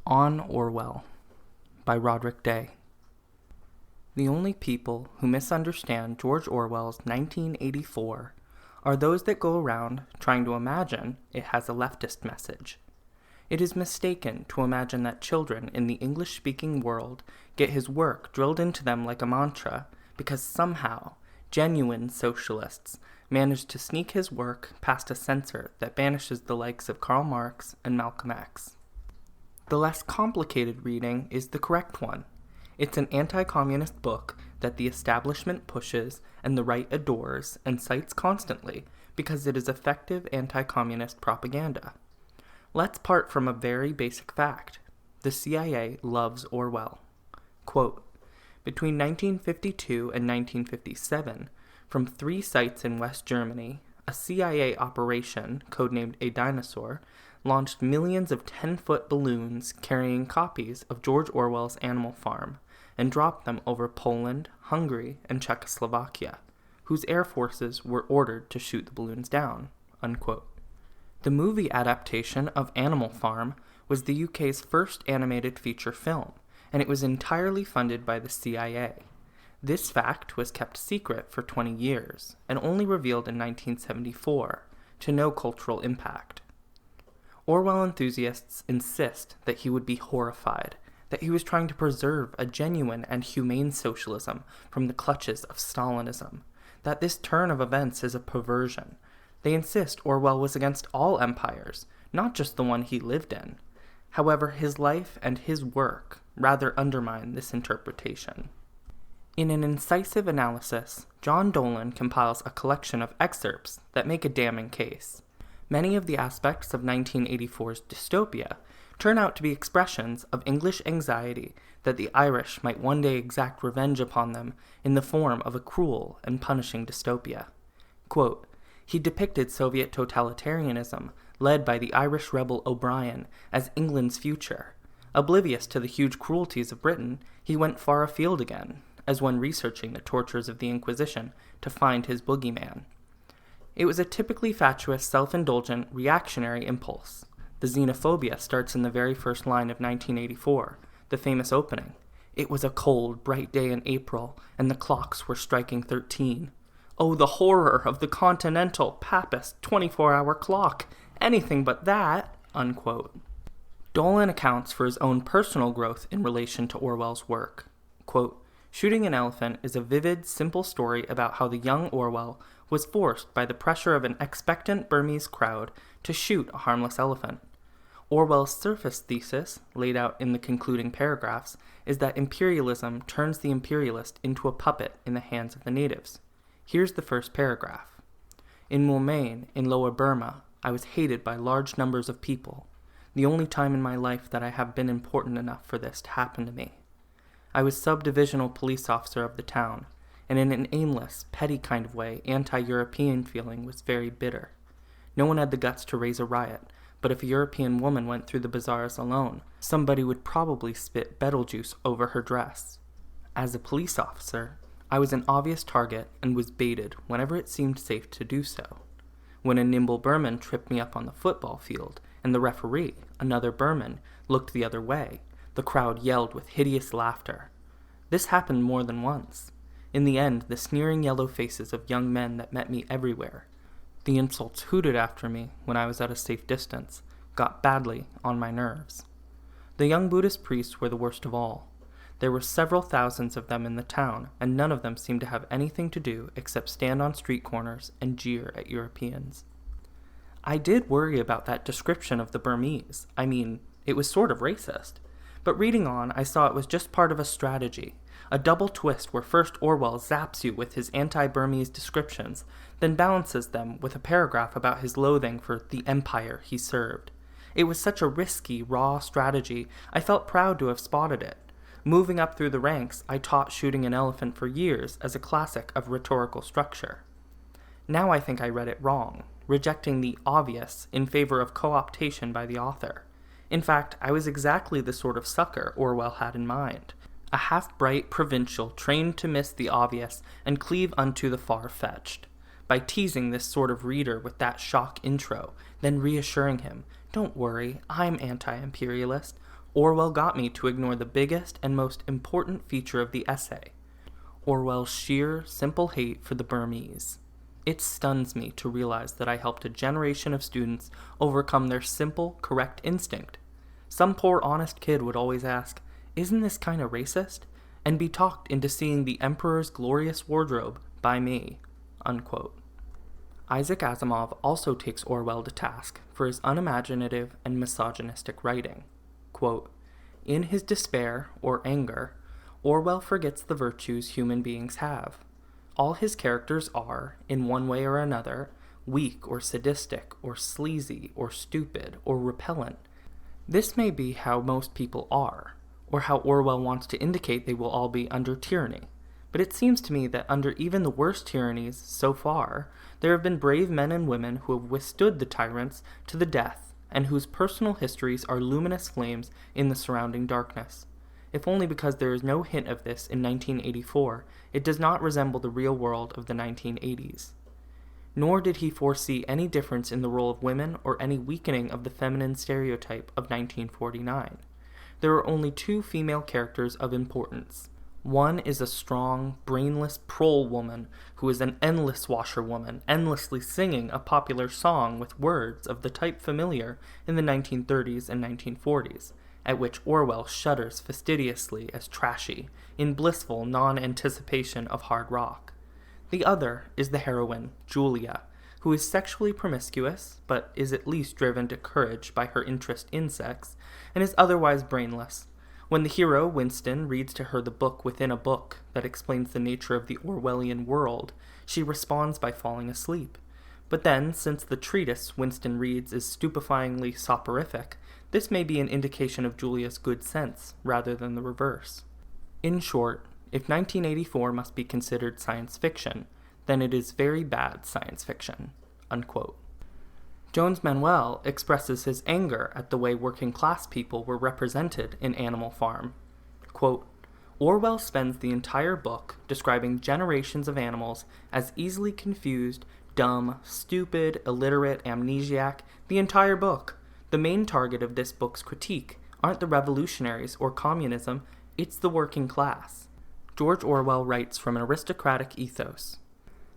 On Orwell by Roderic. The only people who misunderstand George Orwell's 1984 are those that go around trying to imagine it has a leftist message. It is mistaken to imagine that children in the English-speaking world get his work drilled into them like a mantra because somehow genuine socialists manage to sneak his work past a censor that banishes the likes of Karl Marx and Malcolm X. The less complicated reading is the correct one. It's an anti-communist book that the establishment pushes and the right adores and cites constantly because it is effective anti-communist propaganda. Let's part from a very basic fact. The CIA loves Orwell. Quote, between 1952 and 1957, from 3 sites in West Germany, a CIA operation, codenamed A Dinosaur, launched millions of 10-foot balloons carrying copies of George Orwell's Animal Farm and dropped them over Poland, Hungary, and Czechoslovakia, whose air forces were ordered to shoot the balloons down. Unquote. The movie adaptation of Animal Farm was the UK's first animated feature film, and it was entirely funded by the CIA. This fact was kept secret for 20 years, and only revealed in 1974, to no cultural impact. Orwell enthusiasts insist that he would be horrified, that he was trying to preserve a genuine and humane socialism from the clutches of Stalinism, that this turn of events is a perversion. They insist Orwell was against all empires, not just the one he lived in. However, his life and his work rather undermine this interpretation. In an incisive analysis, John Dolan compiles a collection of excerpts that make a damning case. Many of the aspects of 1984's dystopia turn out to be expressions of English anxiety that the Irish might one day exact revenge upon them in the form of a cruel and punishing dystopia. Quote, he depicted Soviet totalitarianism, led by the Irish rebel O'Brien, as England's future. Oblivious to the huge cruelties of Britain, he went far afield again, as when researching the tortures of the Inquisition to find his boogeyman. It was a typically fatuous, self-indulgent, reactionary impulse. The xenophobia starts in the very first line of 1984, the famous opening. It was a cold, bright day in April, and the clocks were striking 13. Oh, the horror of the continental, papist, 24-hour clock! Anything but that! Unquote. Dolan accounts for his own personal growth in relation to Orwell's work. Quote, Shooting an Elephant is a vivid, simple story about how the young Orwell was forced by the pressure of an expectant Burmese crowd to shoot a harmless elephant. Orwell's surface thesis, laid out in the concluding paragraphs, is that imperialism turns the imperialist into a puppet in the hands of the natives. Here's the first paragraph. In Moulmein, in Lower Burma, I was hated by large numbers of people, the only time in my life that I have been important enough for this to happen to me. I was sub-divisional police officer of the town, and in an aimless, petty kind of way, anti-European feeling was very bitter. No one had the guts to raise a riot, but if a European woman went through the bazaars alone, somebody would probably spit Betelgeuse over her dress. As a police officer, I was an obvious target and was baited whenever it seemed safe to do so. When a nimble Burman tripped me up on the football field, and the referee, another Burman, looked the other way, the crowd yelled with hideous laughter. This happened more than once. In the end, the sneering yellow faces of young men that met me everywhere, the insults hooted after me when I was at a safe distance, got badly on my nerves. The young Buddhist priests were the worst of all. There were several thousands of them in the town, and none of them seemed to have anything to do except stand on street corners and jeer at Europeans. I did worry about that description of the Burmese. I mean, it was sort of racist. But reading on, I saw it was just part of a strategy, a double twist where first Orwell zaps you with his anti-Burmese descriptions, then balances them with a paragraph about his loathing for the empire he served. It was such a risky, raw strategy, I felt proud to have spotted it. Moving up through the ranks, I taught Shooting an Elephant for years as a classic of rhetorical structure. Now I think I read it wrong, rejecting the obvious in favor of co-optation by the author. In fact, I was exactly the sort of sucker Orwell had in mind. A half-bright provincial trained to miss the obvious and cleave unto the far-fetched. By teasing this sort of reader with that shock intro, then reassuring him, don't worry, I'm anti-imperialist. Orwell got me to ignore the biggest and most important feature of the essay, Orwell's sheer, simple hate for the Burmese. It stuns me to realize that I helped a generation of students overcome their simple, correct instinct. Some poor, honest kid would always ask, "Isn't this kind of racist?" and be talked into seeing the Emperor's glorious wardrobe by me. Unquote. Isaac Asimov also takes Orwell to task for his unimaginative and misogynistic writing. Quote, "In his despair, or anger, Orwell forgets the virtues human beings have. All his characters are, in one way or another, weak or sadistic or sleazy or stupid or repellent. This may be how most people are, or how Orwell wants to indicate they will all be under tyranny. But it seems to me that under even the worst tyrannies, so far, there have been brave men and women who have withstood the tyrants to the death, and whose personal histories are luminous flames in the surrounding darkness. If only because there is no hint of this in 1984, it does not resemble the real world of the 1980s. Nor did he foresee any difference in the role of women or any weakening of the feminine stereotype of 1949. There are only two female characters of importance. One is a strong, brainless prole woman who is an endless washerwoman, endlessly singing a popular song with words of the type familiar in the 1930s and 1940s, at which Orwell shudders fastidiously as trashy, in blissful non-anticipation of hard rock. The other is the heroine, Julia, who is sexually promiscuous, but is at least driven to courage by her interest in sex, and is otherwise brainless. When the hero, Winston, reads to her the book within a book that explains the nature of the Orwellian world, she responds by falling asleep. But then, since the treatise Winston reads is stupefyingly soporific, this may be an indication of Julia's good sense, rather than the reverse. In short, if 1984 must be considered science fiction, then it is very bad science fiction." Unquote. Jones Manuel expresses his anger at the way working-class people were represented in Animal Farm. Quote, "Orwell spends the entire book describing generations of animals as easily confused, dumb, stupid, illiterate, amnesiac, the entire book. The main target of this book's critique aren't the revolutionaries or communism, it's the working class." George Orwell writes from an aristocratic ethos.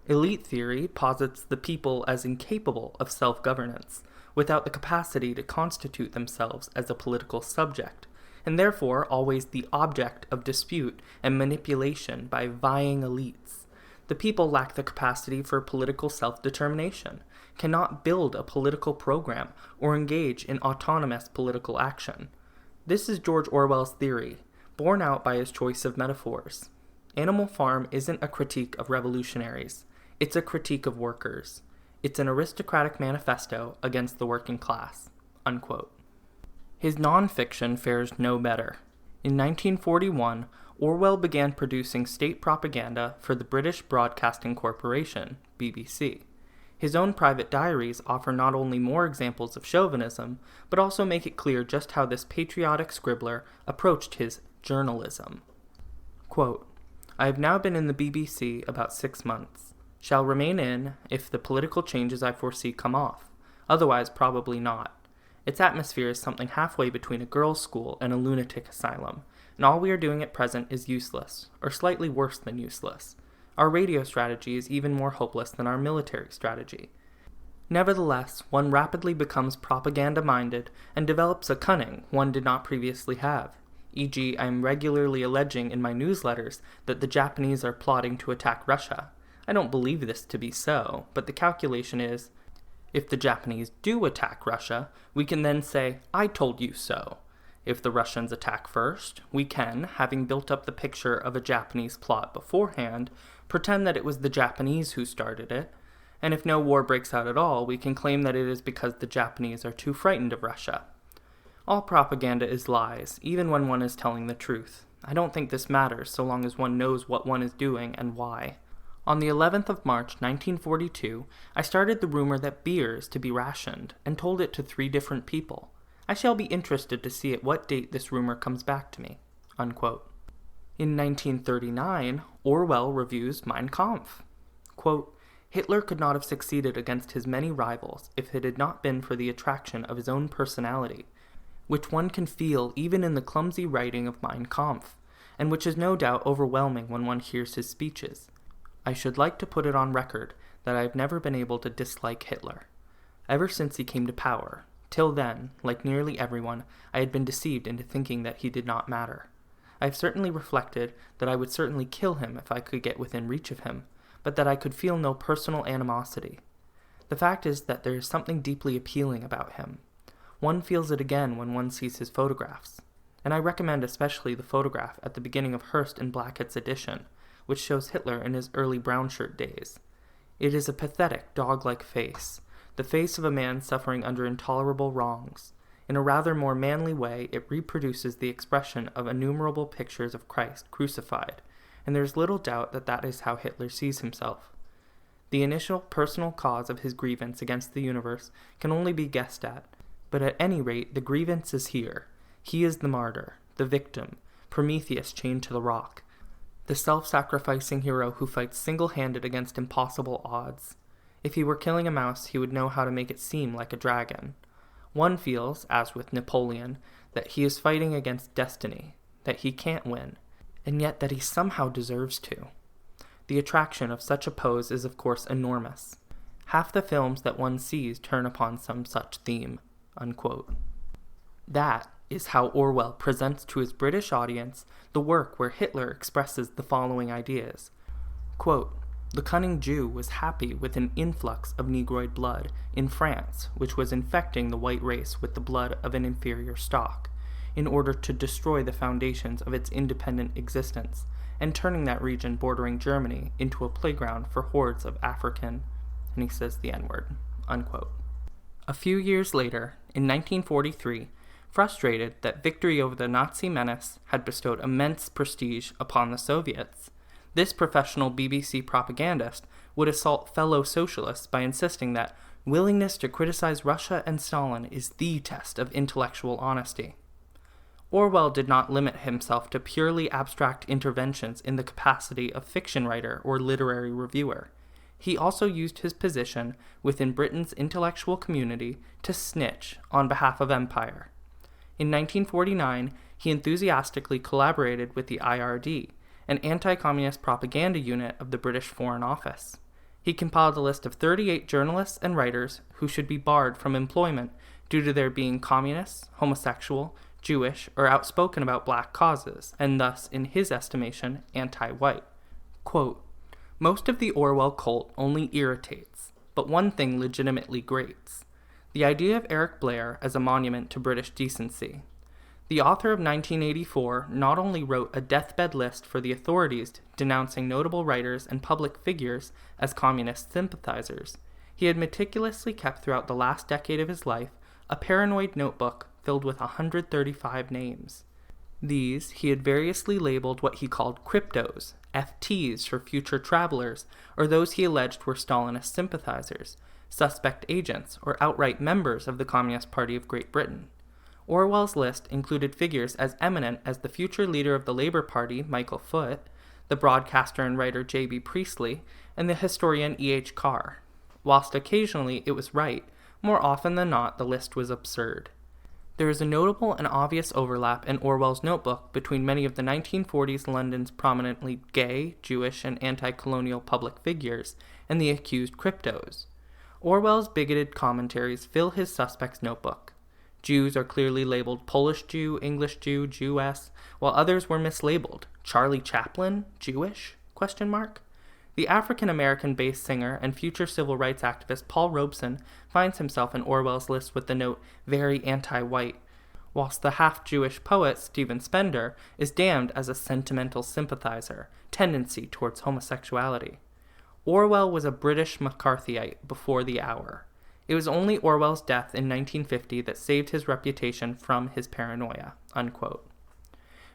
Elite theory posits the people as incapable of self-governance, without the capacity to constitute themselves as a political subject, and therefore always the object of dispute and manipulation by vying elites. The people lack the capacity for political self-determination, cannot build a political program, or engage in autonomous political action. This is George Orwell's theory, borne out by his choice of metaphors. Animal Farm isn't a critique of revolutionaries. It's a critique of workers. It's an aristocratic manifesto against the working class." Unquote. His nonfiction fares no better. In 1941, Orwell began producing state propaganda for the British Broadcasting Corporation, BBC. His own private diaries offer not only more examples of chauvinism, but also make it clear just how this patriotic scribbler approached his journalism. Quote, "I have now been in the BBC about 6 months. Shall remain in if the political changes I foresee come off. Otherwise, probably not. Its atmosphere is something halfway between a girls' school and a lunatic asylum, and all we are doing at present is useless, or slightly worse than useless. Our radio strategy is even more hopeless than our military strategy. Nevertheless, one rapidly becomes propaganda-minded and develops a cunning one did not previously have. E.g., I am regularly alleging in my newsletters that the Japanese are plotting to attack Russia. I don't believe this to be so, but the calculation is, if the Japanese do attack Russia, we can then say, 'I told you so.' If the Russians attack first, we can, having built up the picture of a Japanese plot beforehand, pretend that it was the Japanese who started it, and if no war breaks out at all, we can claim that it is because the Japanese are too frightened of Russia. All propaganda is lies, even when one is telling the truth. I don't think this matters so long as one knows what one is doing and why. On the 11th of March, 1942, I started the rumor that beer is to be rationed, and told it to 3 different people. I shall be interested to see at what date this rumor comes back to me." Unquote. In 1939, Orwell reviews Mein Kampf. Quote, "Hitler could not have succeeded against his many rivals if it had not been for the attraction of his own personality. which one can feel even in the clumsy writing of Mein Kampf, and which is no doubt overwhelming when one hears his speeches. I should like to put it on record that I have never been able to dislike Hitler. Ever since he came to power, till then, like nearly everyone, I had been deceived into thinking that he did not matter. I have certainly reflected that I would certainly kill him if I could get within reach of him, but that I could feel no personal animosity. The fact is that there is something deeply appealing about him. One feels it again when one sees his photographs, and I recommend especially the photograph at the beginning of Hearst and Blackett's edition, which shows Hitler in his early brown shirt days. It is a pathetic, dog-like face, the face of a man suffering under intolerable wrongs. In a rather more manly way, it reproduces the expression of innumerable pictures of Christ crucified, and there is little doubt that that is how Hitler sees himself. The initial personal cause of his grievance against the universe can only be guessed at, but at any rate the grievance is here. He is the martyr, the victim, Prometheus chained to the rock, the self-sacrificing hero who fights single-handed against impossible odds. If he were killing a mouse, he would know how to make it seem like a dragon. One feels, as with Napoleon, that he is fighting against destiny, that he can't win, and yet that he somehow deserves to. The attraction of such a pose is of course enormous. Half the films that one sees turn upon some such theme." Unquote. That is how Orwell presents to his British audience the work where Hitler expresses the following ideas. Quote, "The cunning Jew was happy with an influx of Negroid blood in France, which was infecting the white race with the blood of an inferior stock, in order to destroy the foundations of its independent existence, and turning that region bordering Germany into a playground for hordes of African," and he says the N-word, unquote. A few years later, in 1943, frustrated that victory over the Nazi menace had bestowed immense prestige upon the Soviets, this professional BBC propagandist would assault fellow socialists by insisting that willingness to criticize Russia and Stalin is the test of intellectual honesty. Orwell did not limit himself to purely abstract interventions in the capacity of fiction writer or literary reviewer. He also used his position within Britain's intellectual community to snitch on behalf of empire. In 1949, he enthusiastically collaborated with the IRD, an anti-communist propaganda unit of the British Foreign Office. He compiled a list of 38 journalists and writers who should be barred from employment due to their being communists, homosexual, Jewish, or outspoken about black causes, and thus, in his estimation, anti-white. Quote, "Most of the Orwell cult only irritates, but one thing legitimately grates: the idea of Eric Blair as a monument to British decency. The author of 1984 not only wrote a deathbed list for the authorities denouncing notable writers and public figures as communist sympathizers, he had meticulously kept throughout the last decade of his life a paranoid notebook filled with 135 names. These he had variously labeled what he called cryptos, FTs for future travelers, or those he alleged were Stalinist sympathizers, suspect agents, or outright members of the Communist Party of Great Britain. Orwell's list included figures as eminent as the future leader of the Labour Party, Michael Foot, the broadcaster and writer J.B. Priestley, and the historian E.H. Carr. Whilst occasionally it was right, more often than not the list was absurd. There is a notable and obvious overlap in Orwell's notebook between many of the 1940s London's prominently gay, Jewish, and anti-colonial public figures and the accused cryptos. Orwell's bigoted commentaries fill his suspect's notebook. Jews are clearly labeled Polish Jew, English Jew, Jewess, while others were mislabeled. Charlie Chaplin? Jewish? ? The African-American-based singer and future civil rights activist Paul Robeson finds himself in Orwell's list with the note, "very anti-white," whilst the half-Jewish poet Stephen Spender is damned as a sentimental sympathizer, tendency towards homosexuality. Orwell was a British McCarthyite before the hour. It was only Orwell's death in 1950 that saved his reputation from his paranoia." Unquote.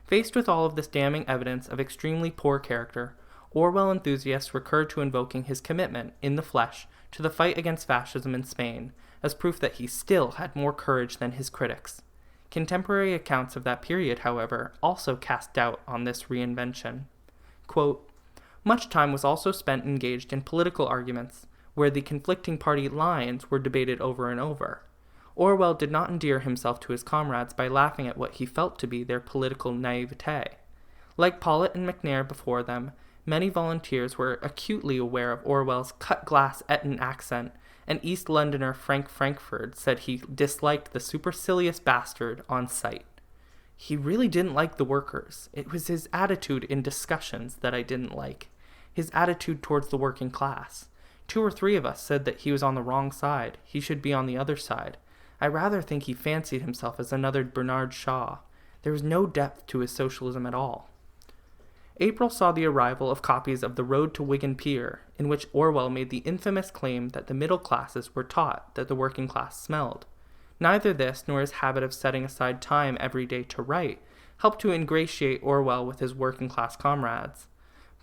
Faced with all of this damning evidence of extremely poor character, Orwell enthusiasts recurred to invoking his commitment, in the flesh, to the fight against fascism in Spain, as proof that he still had more courage than his critics. Contemporary accounts of that period, however, also cast doubt on this reinvention. Quote, "Much time was also spent engaged in political arguments, where the conflicting party lines were debated over and over. Orwell did not endear himself to his comrades by laughing at what he felt to be their political naivete. Like Pollitt and McNair before them, many volunteers were acutely aware of Orwell's cut-glass Eton accent, and East Londoner Frank Frankfurt said he disliked the supercilious bastard on sight. He really didn't like the workers. It was his attitude in discussions that I didn't like. His attitude towards the working class. 2 or 3 of us said that he was on the wrong side. He should be on the other side. I rather think he fancied himself as another Bernard Shaw. There was no depth to his socialism at all. April saw the arrival of copies of The Road to Wigan Pier, in which Orwell made the infamous claim that the middle classes were taught that the working class smelled. Neither this nor his habit of setting aside time every day to write helped to ingratiate Orwell with his working class comrades.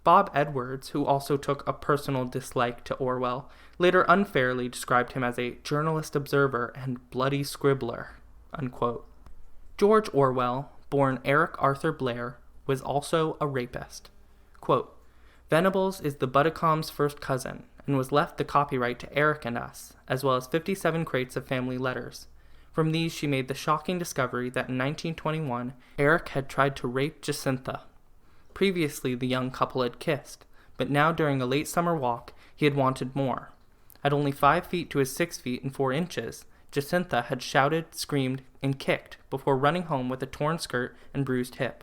Bob Edwards, who also took a personal dislike to Orwell, later unfairly described him as a journalist observer and bloody scribbler, unquote. George Orwell, born Eric Arthur Blair, was also a rapist. Quote, Venables is the Buddicombe's first cousin, and was left the copyright to Eric and us, as well as 57 crates of family letters. From these she made the shocking discovery that in 1921, Eric had tried to rape Jacintha. Previously the young couple had kissed, but now during a late summer walk he had wanted more. At only 5 feet to his 6 feet and 4 inches, Jacintha had shouted, screamed, and kicked before running home with a torn skirt and bruised hip.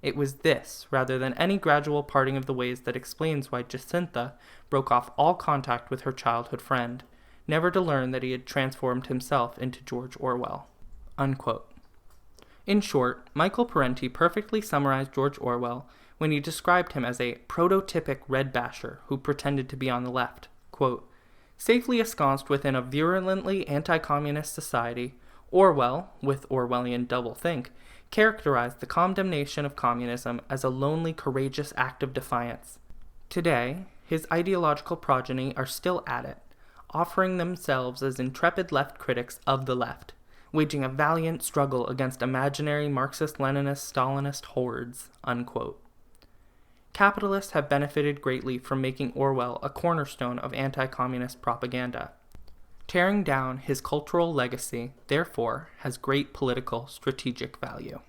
It was this, rather than any gradual parting of the ways, that explains why Jacintha broke off all contact with her childhood friend, never to learn that he had transformed himself into George Orwell. Unquote. In short, Michael Parenti perfectly summarized George Orwell when he described him as a prototypic red basher who pretended to be on the left. Quote, safely ensconced within a virulently anti-communist society, Orwell, with Orwellian doublethink, characterized the condemnation of communism as a lonely, courageous act of defiance. Today, his ideological progeny are still at it, offering themselves as intrepid left critics of the left, waging a valiant struggle against imaginary Marxist-Leninist Stalinist hordes, unquote. Capitalists have benefited greatly from making Orwell a cornerstone of anti-communist propaganda. Tearing down his cultural legacy, therefore, has great political strategic value.